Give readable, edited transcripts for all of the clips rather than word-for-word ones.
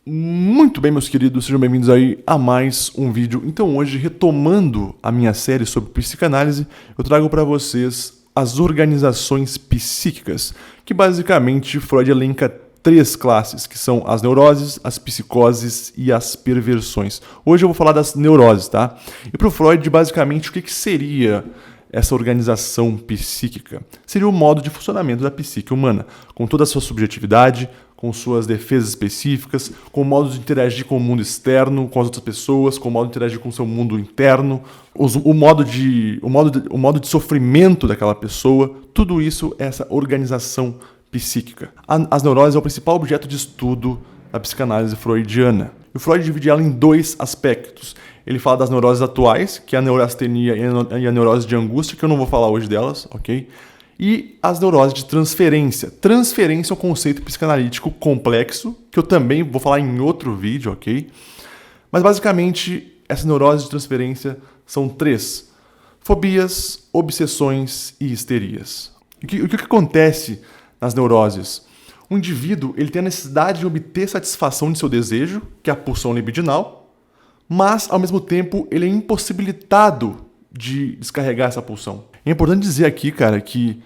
Muito bem, meus queridos, sejam bem-vindos aí a mais um vídeo. Então hoje, retomando a minha série sobre psicanálise, eu trago para vocês as organizações psíquicas, que basicamente Freud elenca 3 classes, que são as neuroses, as psicoses e as perversões. Hoje eu vou falar das neuroses, tá? E para o Freud, basicamente, o que seria essa organização psíquica? Seria o modo de funcionamento da psique humana, com toda a sua subjetividade, com suas defesas específicas, com o modo de interagir com o mundo externo, com as outras pessoas, com o modo de interagir com o seu mundo interno, o modo de sofrimento daquela pessoa. Tudo isso é essa organização psíquica. As neuroses é o principal objeto de estudo da psicanálise freudiana. E o Freud divide ela em 2 aspectos. Ele fala das neuroses atuais, que é a neurastenia e a neurose de angústia, que eu não vou falar hoje delas, ok? E as neuroses de transferência. Transferência é um conceito psicanalítico complexo, que eu também vou falar em outro vídeo, ok? Mas basicamente, essas neuroses de transferência são 3: fobias, obsessões e histerias. O que acontece nas neuroses? O indivíduo ele tem a necessidade de obter satisfação de seu desejo, que é a pulsão libidinal, mas, ao mesmo tempo, ele é impossibilitado de descarregar essa pulsão. É importante dizer aqui, cara, que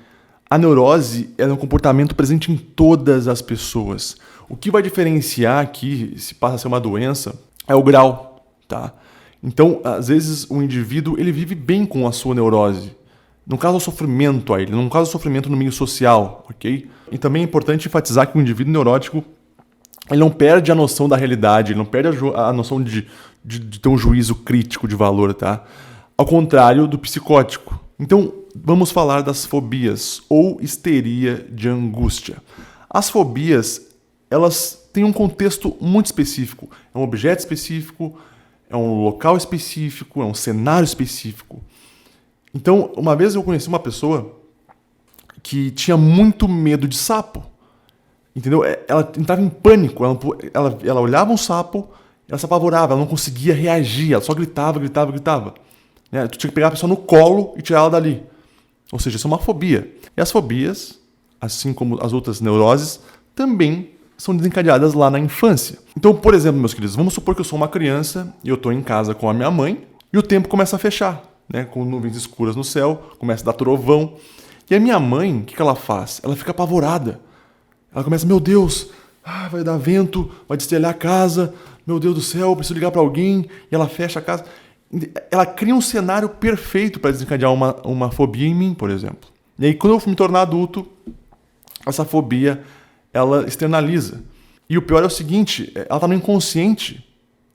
a neurose é um comportamento presente em todas as pessoas. O que vai diferenciar aqui, se passa a ser uma doença, é o grau, tá? Então, às vezes, o indivíduo ele vive bem com a sua neurose. Não causa sofrimento a ele, não causa sofrimento no meio social, ok? E também é importante enfatizar que o indivíduo neurótico ele não perde a noção da realidade, ele não perde a noção de ter um juízo crítico de valor, tá? Ao contrário do psicótico. Então, vamos falar das fobias ou histeria de angústia. As fobias, elas têm um contexto muito específico. É um objeto específico, é um local específico, é um cenário específico. Então, uma vez eu conheci uma pessoa que tinha muito medo de sapo. Entendeu? Ela entrava em pânico, ela olhava um sapo, ela se apavorava, ela não conseguia reagir, ela só gritava. Tu tinha que pegar a pessoa no colo e tirar ela dali. Ou seja, isso é uma fobia. E as fobias, assim como as outras neuroses, também são desencadeadas lá na infância. Então, por exemplo, meus queridos, vamos supor que eu sou uma criança e eu estou em casa com a minha mãe e o tempo começa a fechar, né? Com nuvens escuras no céu, começa a dar trovão. E a minha mãe, o que ela faz? Ela fica apavorada. Ela começa, meu Deus, vai dar vento, vai destelhar a casa, meu Deus do céu, preciso ligar para alguém. E ela fecha a casa. Ela cria um cenário perfeito para desencadear uma fobia em mim, por exemplo. E aí, quando eu me tornar adulto, essa fobia, ela externaliza. E o pior é o seguinte, ela está no inconsciente.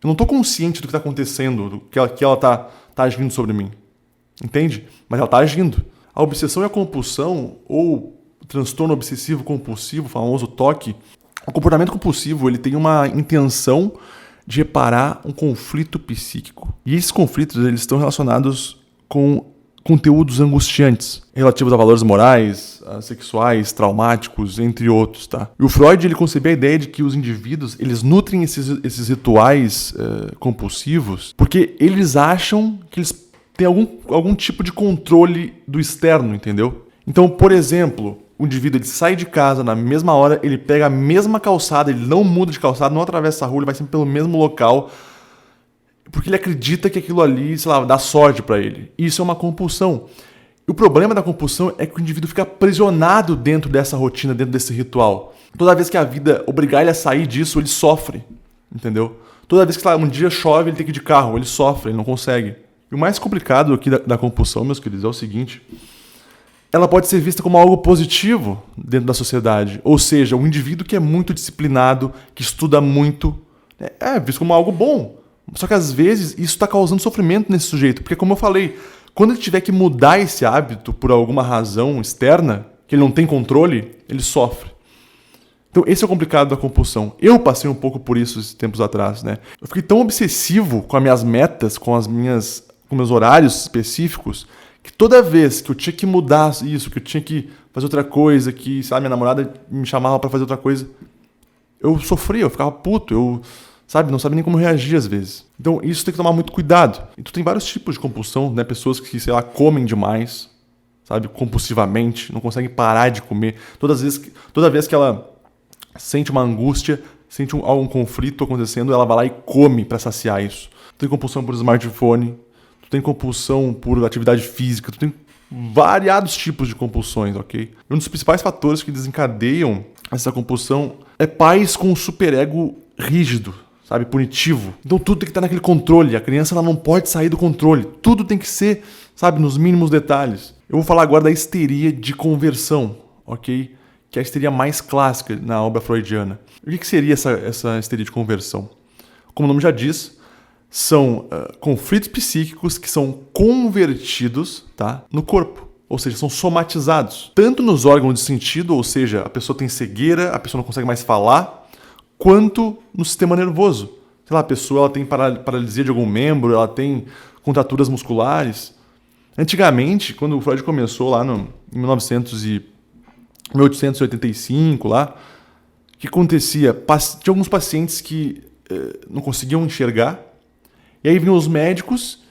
Eu não estou consciente do que está acontecendo, do que ela tá agindo sobre mim. Entende? Mas ela está agindo. A obsessão e a compulsão, ou transtorno obsessivo compulsivo, o famoso TOC, o comportamento compulsivo ele tem uma intenção de reparar um conflito psíquico. E esses conflitos eles estão relacionados com conteúdos angustiantes, relativos a valores morais, sexuais, traumáticos, entre outros, tá? E o Freud ele concebeu a ideia de que os indivíduos eles nutrem esses rituais compulsivos porque eles acham que eles têm algum tipo de controle do externo, entendeu? Então, por exemplo, o indivíduo ele sai de casa na mesma hora, ele pega a mesma calçada, ele não muda de calçada, não atravessa a rua, ele vai sempre pelo mesmo local, porque ele acredita que aquilo ali, sei lá, dá sorte para ele. Isso é uma compulsão. E o problema da compulsão é que o indivíduo fica aprisionado dentro dessa rotina, dentro desse ritual. Toda vez que a vida obrigar ele a sair disso, ele sofre, entendeu? Toda vez que lá, um dia chove, ele tem que ir de carro, ele sofre, ele não consegue. E o mais complicado aqui da compulsão, meus queridos, é o seguinte: ela pode ser vista como algo positivo dentro da sociedade. Ou seja, um indivíduo que é muito disciplinado, que estuda muito, é visto como algo bom. Só que às vezes isso está causando sofrimento nesse sujeito. Porque como eu falei, quando ele tiver que mudar esse hábito por alguma razão externa, que ele não tem controle, ele sofre. Então esse é o complicado da compulsão. Eu passei um pouco por isso esses tempos atrás, né? Eu fiquei tão obsessivo com as minhas metas, com meus horários específicos, que toda vez que eu tinha que mudar isso, que eu tinha que fazer outra coisa, que, sabe, minha namorada me chamava pra fazer outra coisa, eu sofria, eu ficava puto, eu, sabe, não sabia nem como reagir às vezes. Então isso tem que tomar muito cuidado. Então tem vários tipos de compulsão, né? Pessoas que, sei lá, comem demais, sabe, compulsivamente, não conseguem parar de comer. Toda vez que ela sente uma angústia, sente algum conflito acontecendo, ela vai lá e come para saciar isso. Tu tem compulsão por smartphone, tu tem compulsão por atividade física, tu tem variados tipos de compulsões, ok? Um dos principais fatores que desencadeiam essa compulsão é pais com um superego rígido, sabe, punitivo. Então tudo tem que estar naquele controle, a criança ela não pode sair do controle, tudo tem que ser, sabe, nos mínimos detalhes. Eu vou falar agora da histeria de conversão, ok? Que é a histeria mais clássica na obra freudiana. O que seria essa histeria de conversão? Como o nome já diz, são conflitos psíquicos que são convertidos, tá, no corpo. Ou seja, são somatizados. Tanto nos órgãos de sentido, ou seja, a pessoa tem cegueira, a pessoa não consegue mais falar, quanto no sistema nervoso. Sei lá, a pessoa ela tem paralisia de algum membro, ela tem contraturas musculares. Antigamente, quando o Freud começou lá em 1885, lá, o que acontecia? Tinha alguns pacientes que não conseguiam enxergar, e aí vinham os médicos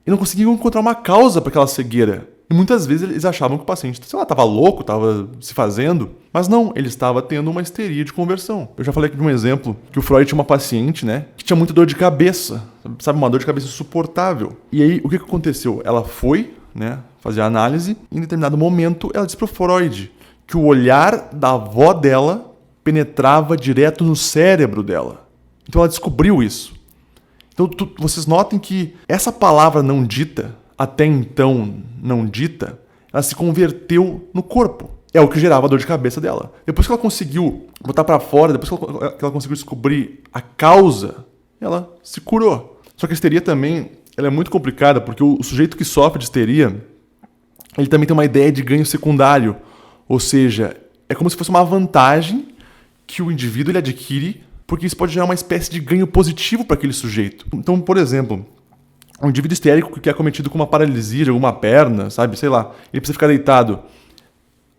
e não conseguiam encontrar uma causa para aquela cegueira. E muitas vezes eles achavam que o paciente, sei lá, estava louco, estava se fazendo, mas não, ele estava tendo uma histeria de conversão. Eu já falei aqui de um exemplo, que o Freud tinha uma paciente, né, que tinha muita dor de cabeça, sabe, uma dor de cabeça insuportável. E aí, o que aconteceu? Ela foi, né, fazer a análise, e em determinado momento ela disse pro Freud que o olhar da avó dela penetrava direto no cérebro dela. Então ela descobriu isso. Então vocês notem que essa palavra não dita, até então não dita, ela se converteu no corpo. É o que gerava a dor de cabeça dela. Depois que ela conseguiu botar pra fora, depois que ela conseguiu descobrir a causa, ela se curou. Só que a histeria também ela é muito complicada, porque o sujeito que sofre de histeria, ele também tem uma ideia de ganho secundário. Ou seja, é como se fosse uma vantagem que o indivíduo ele adquire, porque isso pode gerar uma espécie de ganho positivo para aquele sujeito. Então, por exemplo, um indivíduo histérico que é cometido com uma paralisia de alguma perna, sabe, sei lá, ele precisa ficar deitado.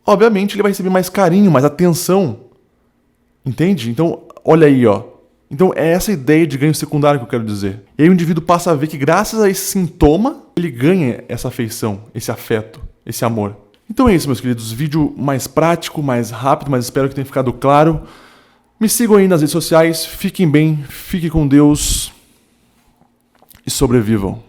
Obviamente ele vai receber mais carinho, mais atenção. Entende? Então, olha aí, ó. Então é essa ideia de ganho secundário que eu quero dizer. E aí o indivíduo passa a ver que graças a esse sintoma, ele ganha essa afeição, esse afeto, esse amor. Então é isso, meus queridos. Vídeo mais prático, mais rápido, mas espero que tenha ficado claro. Me sigam aí nas redes sociais. Fiquem bem, fiquem com Deus e sobrevivam.